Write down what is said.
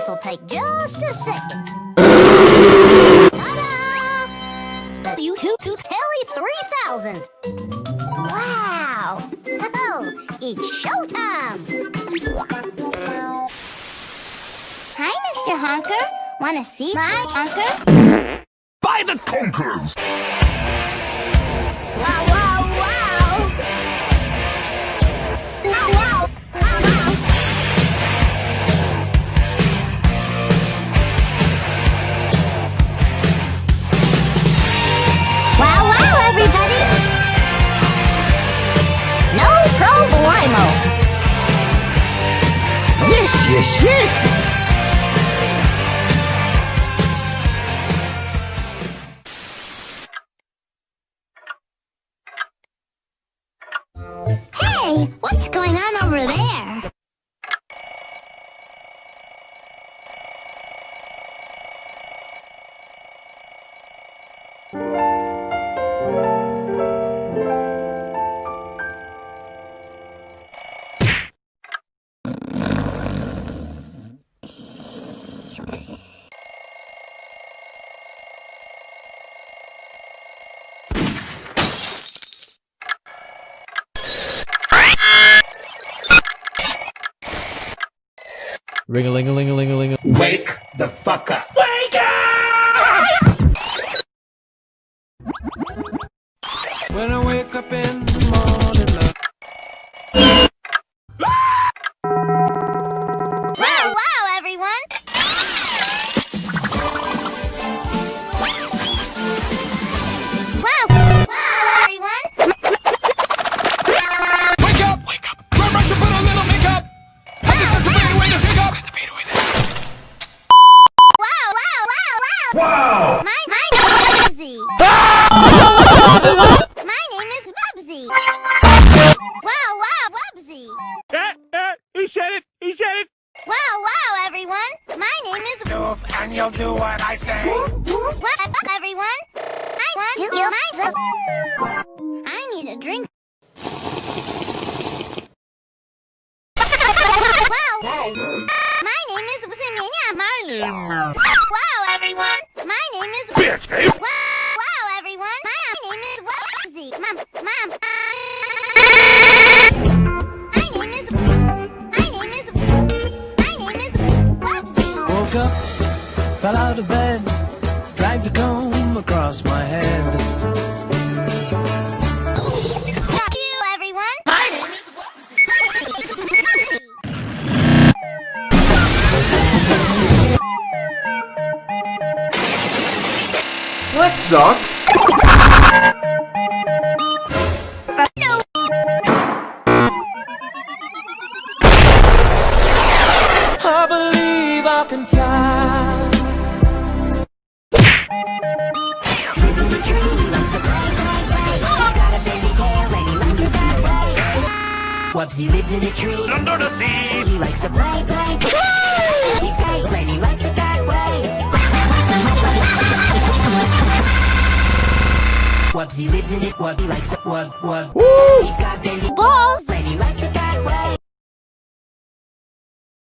This'll take just a second. Ta-da! You two to Telly 3000. Wow! Oh, it's showtime! Hi, Mr. Honker. Wanna see my honkers? By the conkers! Wow, wow, wow! Wow, wow, wow, wow! Wow, wow, everybody! No problemo! Yes, yes, yes! Hey, what's going on over there? Ring-a-ling-a-ling-a-ling-a-ling-a. Wake the fuck up! When I wake up in the morning, Wow, wow, everyone! Wow, wow, everyone! wake up! Wake up! Run, rush, and put a little makeup! And this is the fade away to shake up! Wow, wow, wow, wow! Wow! My name is Bubsy. My name is Bubsy. Wow, wow, Bubsy. He said it! He said it! Wow, wow, everyone. My name is Doof, and you'll do what I say. What up, everyone? I need a drink. Wow. My name is Wow, everyone. My name is Bitch! Wow, everyone. My name is Wubsy. Mom. My name is Wubsy. Woke up, fell out of bed, dragged a comb across my head. Not you, everyone. My name is Wubsy. That sucks! I believe I can fly. Wubsy lives in a tree Under the sea! He likes to play, play, play. He's great and he likes it that way. Wubsy lives in it, Wub, he likes to wub, wub. He's got